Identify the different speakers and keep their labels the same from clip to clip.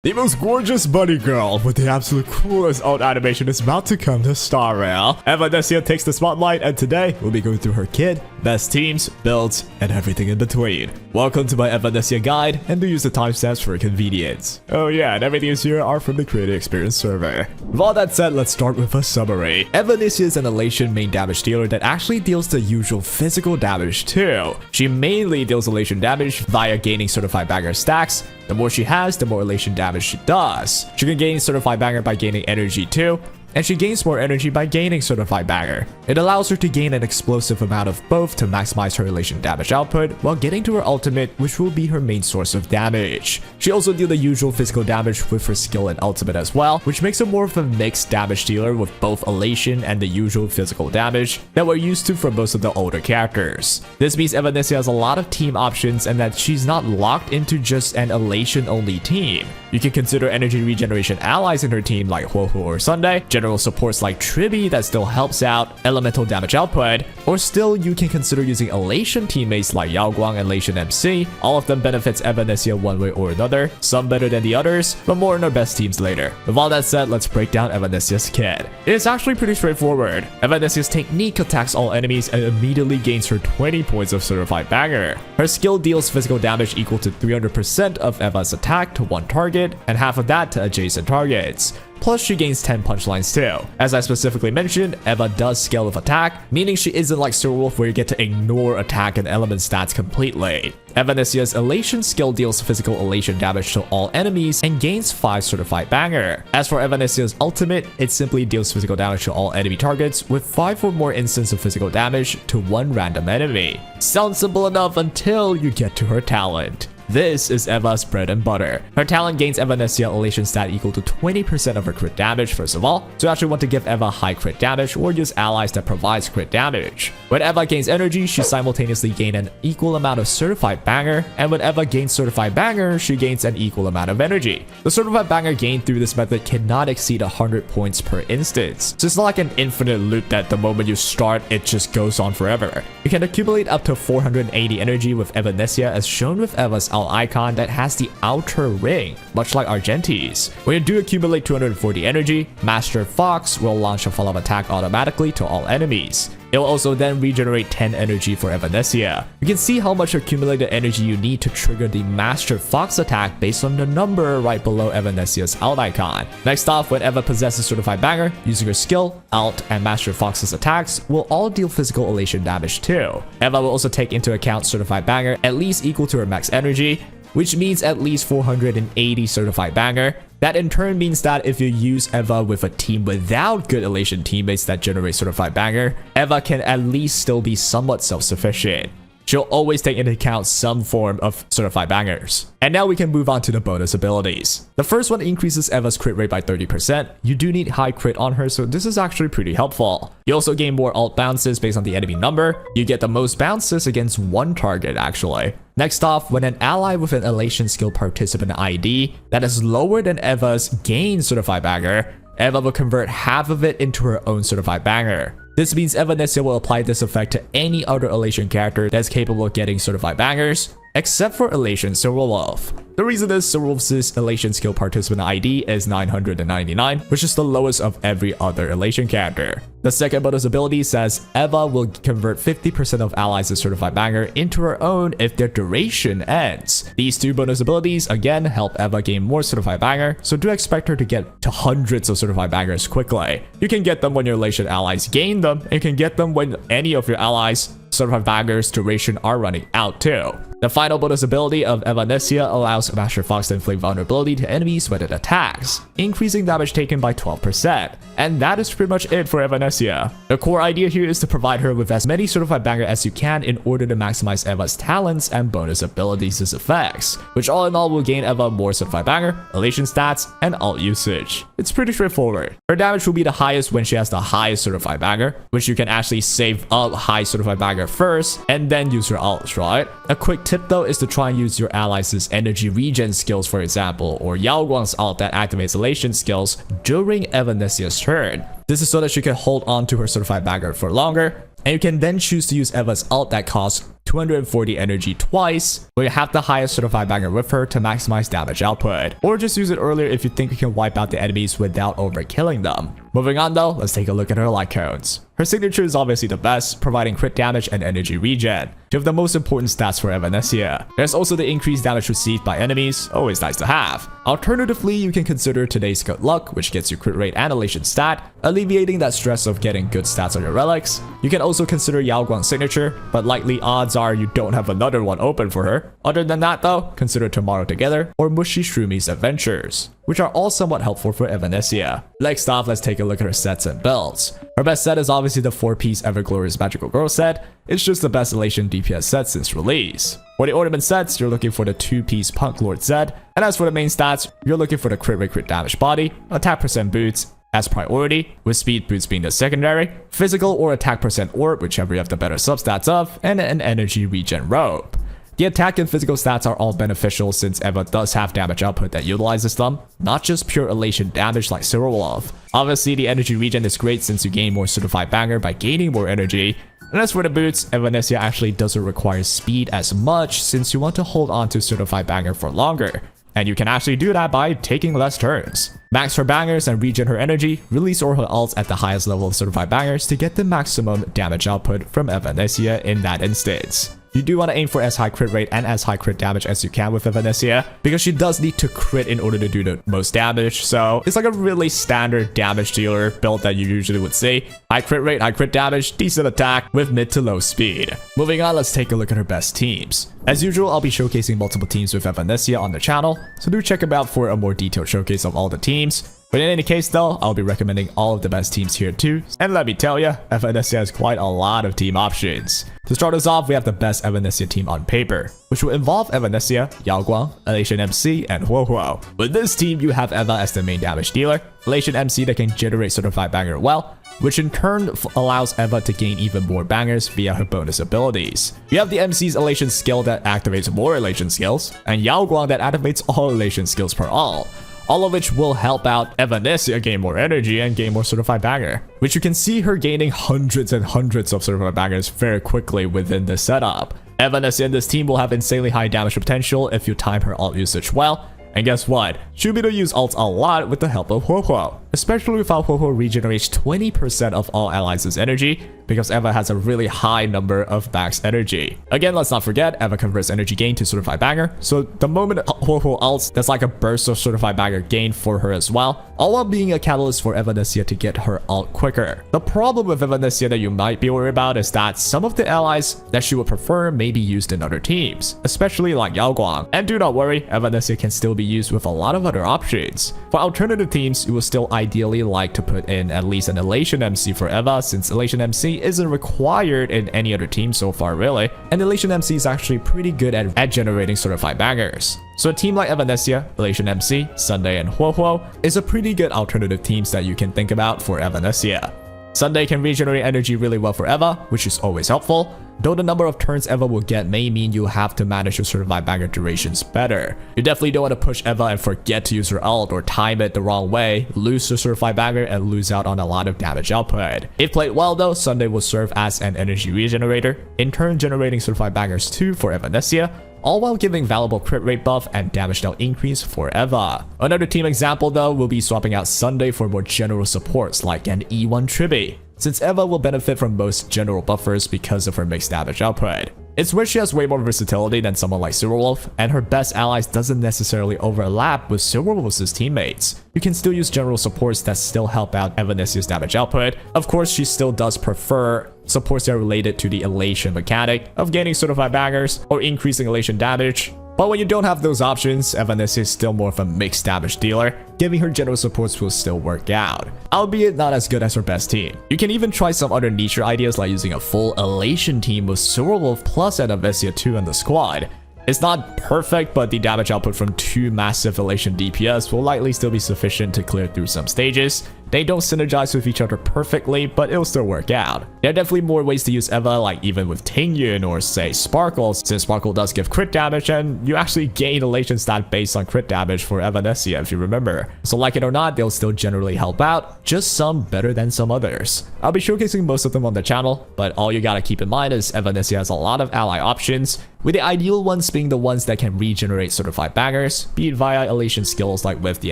Speaker 1: The most gorgeous bunny girl with the absolute coolest ult animation is about to come to Star Rail. Evanescia takes the spotlight, and today we'll be going through her kit, best teams, builds, and everything in between. Welcome to my Evanescia guide, and do use the timestamps for convenience. Oh yeah, and everything is here are from the Creator Experience survey. With all that said, let's start with a summary. Evanescia is an Elation main damage dealer that actually deals the usual physical damage too. She mainly deals Elation damage via gaining certified banger stacks. The more she has, the more Elation damage she does. She can gain certified banger by gaining energy too, and she gains more energy by gaining certified banger. It allows her to gain an explosive amount of both to maximize her Elation damage output while getting to her ultimate, which will be her main source of damage. She also deals the usual physical damage with her skill and ultimate as well, which makes her more of a mixed damage dealer with both Elation and the usual physical damage that we're used to from most of the older characters. This means Evanescia has a lot of team options and that she's not locked into just an Elation only team. You can consider energy regeneration allies in her team like Huohu or Sunday, general supports like Tribi that still helps out, elemental damage output, or still you can consider using Elation teammates like Yaoguang and Elation MC. All of them benefits Evanescia one way or another, some better than the others, but more in our best teams later. With all that said, let's break down Evanescia's kit. It is actually pretty straightforward. Evanescia's technique attacks all enemies and immediately gains her 20 points of certified banger. Her skill deals physical damage equal to 300% of Eva's attack to one target, and half of that to adjacent targets. Plus, she gains 10 punchlines too. As I specifically mentioned, Eva does scale with attack, meaning she isn't like Sir Wolf where you get to ignore attack and element stats completely. Evanescia's Elation skill deals physical Elation damage to all enemies and gains 5 certified banger. As for Evanescia's ultimate, it simply deals physical damage to all enemy targets with 5 or more instances of physical damage to one random enemy. Sounds simple enough until you get to her talent. This is Eva's bread and butter. Her talent gains Evanescia Elation stat equal to 20% of her crit damage first of all, so you actually want to give Eva high crit damage or use allies that provides crit damage. When Eva gains energy, she simultaneously gains an equal amount of certified banger, and when Eva gains certified banger, she gains an equal amount of energy. The certified banger gained through this method cannot exceed 100 points per instance, so it's not like an infinite loop that the moment you start, it just goes on forever. You can accumulate up to 480 energy with Evanescia as shown with Eva's icon that has the outer ring, much like Argenti's. When you do accumulate 240 energy, Master Fox will launch a follow-up attack automatically to all enemies. It will also then regenerate 10 energy for Evanescia. You can see how much accumulated energy you need to trigger the Master Fox attack based on the number right below Evanescia's ult icon. Next off, when Eva possesses certified banger, using her skill, ult, and Master Fox's attacks will all deal physical Elation damage too. Eva will also take into account certified banger at least equal to her max energy, which means at least 480 certified banger. That in turn means that if you use Eva with a team without good Elation teammates that generate certified banger, Eva can at least still be somewhat self-sufficient. She'll always take into account some form of certified bangers. And now we can move on to the bonus abilities. The first one increases Eva's crit rate by 30%. You do need high crit on her, so this is actually pretty helpful. You also gain more ult bounces based on the enemy number. You get the most bounces against one target actually. Next off, when an ally with an Elation skill participant ID that is lower than Eva's gains certified banger, Eva will convert half of it into her own certified banger. This means Evanescia will apply this effect to any other Elation character that's capable of getting certified bangers, except for Elation Sir Wolf. The reason is Sir Wolf's Elation skill participant ID is 999, which is the lowest of every other Elation character. The second bonus ability says Eva will convert 50% of allies' certified banger into her own if their duration ends. These two bonus abilities again help Eva gain more certified banger, so do expect her to get to hundreds of certified bangers quickly. You can get them when your Elation allies gain them, and you can get them when any of your allies' certified bangers duration are running out too. The final bonus ability of Evanescia allows Master Fox to inflict vulnerability to enemies when it attacks, increasing damage taken by 12%. And that is pretty much it for Evanescia. The core idea here is to provide her with as many certified banger as you can in order to maximize Eva's talents and bonus abilities' effects, which all in all will gain Eva more certified banger, Elation stats, and ult usage. It's pretty straightforward. Her damage will be the highest when she has the highest certified banger, which you can actually save up high certified banger first and then use your ults, right? A quick tip though is to try and use your allies' energy regen skills, for example, or Yaoguang's ult that activates Elation skills during Evanescia's turn. This is so that she can hold on to her certified banger for longer, and you can then choose to use Eva's ult that costs 240 energy twice, where you have the highest certified banger with her to maximize damage output. Or just use it earlier if you think you can wipe out the enemies without overkilling them. Moving on though, let's take a look at her Lightcones. Her signature is obviously the best, providing crit damage and energy regen, two of the most important stats for Evanescia. There's also the increased damage received by enemies, always nice to have. Alternatively, you can consider today's Good Luck, which gets you crit rate and elation stat, alleviating that stress of getting good stats on your relics. You can also consider Yaoguang's signature, but likely odds are you don't have another one open for her. Other than that though, consider Tomorrow Together or Mushy Shroomi's Adventures, which are all somewhat helpful for Evanescia. Next off, let's take a look at her sets and builds. Her best set is obviously the 4-piece Everglorious Magical Girl set. It's just the best elation DPS set since release. For the ornament sets, you're looking for the 2-piece Punk Lord set, and as for the main stats, you're looking for the crit rate crit damage body, attack percent boots as priority, with speed boots being the secondary, physical or attack percent orb, whichever you have the better substats of, and an energy regen robe. The attack and physical stats are all beneficial since Eva does have damage output that utilizes them, not just pure elation damage like Zero Wolf. Obviously, the energy regen is great since you gain more certified banger by gaining more energy. And as for the boots, Evanescia actually doesn't require speed as much since you want to hold on to certified banger for longer. And you can actually do that by taking less turns. Max her bangers and regen her energy, release or her ults at the highest level of certified bangers to get the maximum damage output from Evanescia in that instance. You do want to aim for as high crit rate and as high crit damage as you can with Evanescia, because she does need to crit in order to do the most damage, so it's like a really standard damage dealer build that you usually would see. High crit rate, high crit damage, decent attack with mid to low speed. Moving on, let's take a look at her best teams. As usual, I'll be showcasing multiple teams with Evanescia on the channel, so do check them out for a more detailed showcase of all the teams. But in any case though, I'll be recommending all of the best teams here too. And let me tell you, Evanescia has quite a lot of team options. To start us off, we have the best Evanescia team on paper, which will involve Evanescia, Yaoguang, Elation MC, and Huohuo. With this team, you have Eva as the main damage dealer, Elation MC that can generate certified banger well, which in turn allows Eva to gain even more bangers via her bonus abilities. You have the MC's Elation skill that activates more Elation skills, and Yaoguang that activates all Elation skills per all of which will help out Evanescia gain more energy and gain more certified banger, which you can see her gaining hundreds and hundreds of certified bangers very quickly within this setup. Evanescia in this team will have insanely high damage potential if you time her ult usage well, and guess what? She'll be able to use ults a lot with the help of Huohuo, especially if Huohuo regenerates 20% of all allies' energy, because Eva has a really high number of max energy. Again, let's not forget, Eva converts energy gain to certified banger, so the moment Huohuo ults, that's like a burst of certified banger gain for her as well, all while being a catalyst for Evanescia to get her ult quicker. The problem with Evanescia that you might be worried about is that some of the allies that she would prefer may be used in other teams, especially like Yaoguang. And do not worry, Evanescia can still be used with a lot of other options. For alternative teams, you will still ideally like to put in at least an Elation MC for Eva, since Elation MC isn't required in any other team so far really, and Elation MC is actually pretty good at generating certified bangers. So a team like Evanescia, Elation MC, Sunday, and Huohuo is a pretty good alternative teams that you can think about for Evanescia. Sunday can regenerate energy really well for Eva, which is always helpful, though the number of turns Eva will get may mean you have to manage your certified banger durations better. You definitely don't want to push Eva and forget to use her ult or time it the wrong way, lose your certified banger, and lose out on a lot of damage output. If played well though, Sunday will serve as an energy regenerator, in turn generating certified bangers too for Evanescia, all while giving valuable crit rate buff and damage dealt increase for Eva. Another team example though will be swapping out Sunday for more general supports like an E1 Tribi, since Eva will benefit from most general buffers because of her mixed damage output. It's where she has way more versatility than someone like Zero Wolf, and her best allies doesn't necessarily overlap with Zero Wolf's teammates. You can still use general supports that still help out Evanescia's damage output. Of course, she still does prefer supports that are related to the elation mechanic of gaining certified bangers or increasing elation damage. But when you don't have those options, Evanescia is still more of a mixed damage dealer. Giving her general supports will still work out, albeit not as good as her best team. You can even try some other niche ideas like using a full elation team with Zero Wolf plus an Evanescia 2 in the squad. It's not perfect, but the damage output from 2 massive elation DPS will likely still be sufficient to clear through some stages. They don't synergize with each other perfectly, but it'll still work out. There are definitely more ways to use Eva, like even with Tingyun or say Sparkle, since Sparkle does give crit damage and you actually gain elation stat based on crit damage for Evanescia if you remember. So like it or not, they'll still generally help out, just some better than some others. I'll be showcasing most of them on the channel, but all you gotta keep in mind is Evanescia has a lot of ally options, with the ideal ones being the ones that can regenerate certified bangers, be it via elation skills like with the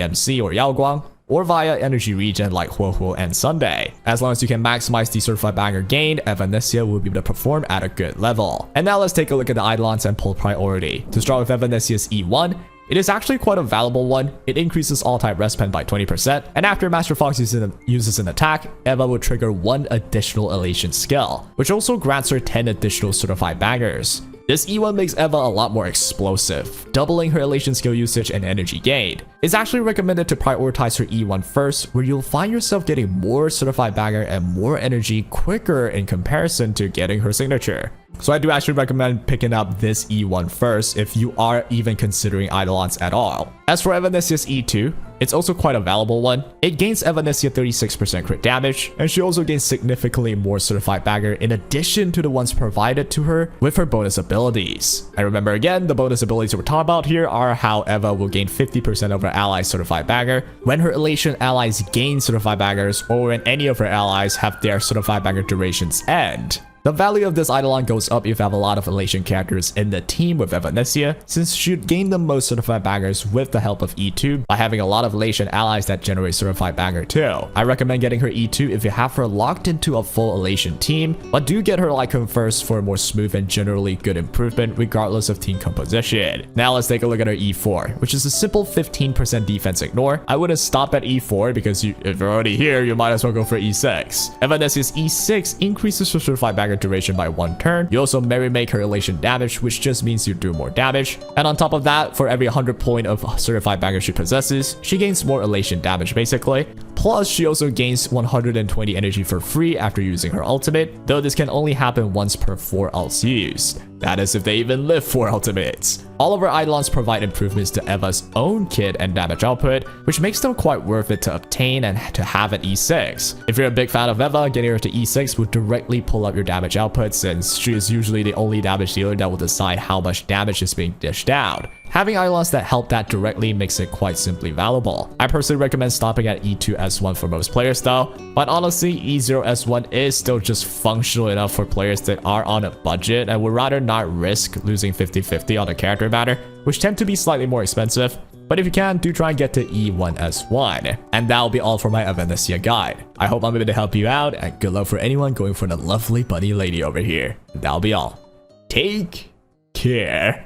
Speaker 1: MC or Yao Guang, or via energy regen like Huohuo and Sunday. As long as you can maximize the certified banger gain, Evanescia will be able to perform at a good level. And now let's take a look at the Eidolons and pull priority. To start with Evanescia's E1, it is actually quite a valuable one. It increases all type respen by 20%, and after Master Fox uses an attack, Eva will trigger 1 additional elation skill, which also grants her 10 additional certified bangers. This E1 makes Eva a lot more explosive, doubling her elation skill usage and energy gain. It's actually recommended to prioritize her E1 first, where you'll find yourself getting more certified banger and more energy quicker in comparison to getting her signature. So I do actually recommend picking up this E1 first if you are even considering Eidolons at all. As for Evanescia's E2, it's also quite a valuable one. It gains Evanescia 36% crit damage, and she also gains significantly more certified banger in addition to the ones provided to her with her bonus abilities. And remember again, the bonus abilities we're talking about here are how Eva will gain 50% of her allies' certified banger when her elation allies gain certified bangers, or when any of her allies have their certified banger durations end. The value of this Eidolon goes up if you have a lot of elation characters in the team with Evanescia, since she should gain the most certified bangers with the help of E2 by having a lot of elation allies that generate certified banger too. I recommend getting her E2 if you have her locked into a full elation team, but do get her Lightcone first for a more smooth and generally good improvement regardless of team composition. Now let's take a look at her E4, which is a simple 15% defense ignore. I wouldn't stop at E4 because if you're already here, you might as well go for E6. Evanescia's E6 increases her certified banger duration by 1 turn. You also merry make her elation damage, which just means you do more damage. And on top of that, for every 100 point of certified banger she possesses, she gains more elation damage basically. Plus, she also gains 120 energy for free after using her ultimate, though this can only happen once per 4 ults used. That is if they even live 4 ultimates. All of our Eidolons provide improvements to Eva's own kit and damage output, which makes them quite worth it to obtain and to have at E6. If you're a big fan of Eva, getting her to E6 would directly pull up your damage output, since she is usually the only damage dealer that will decide how much damage is being dished out. Having Eidolons that help that directly makes it quite simply valuable. I personally recommend stopping at E2 S1 for most players though, but honestly E0 S1 is still just functional enough for players that are on a budget and would rather not risk losing 50-50 on the character matter, which tend to be slightly more expensive. But if you can, do try and get to E1 S1. And that'll be all for my Evanescia guide. I hope I'm able to help you out, and good luck for anyone going for the lovely bunny lady over here. That'll be all. Take care.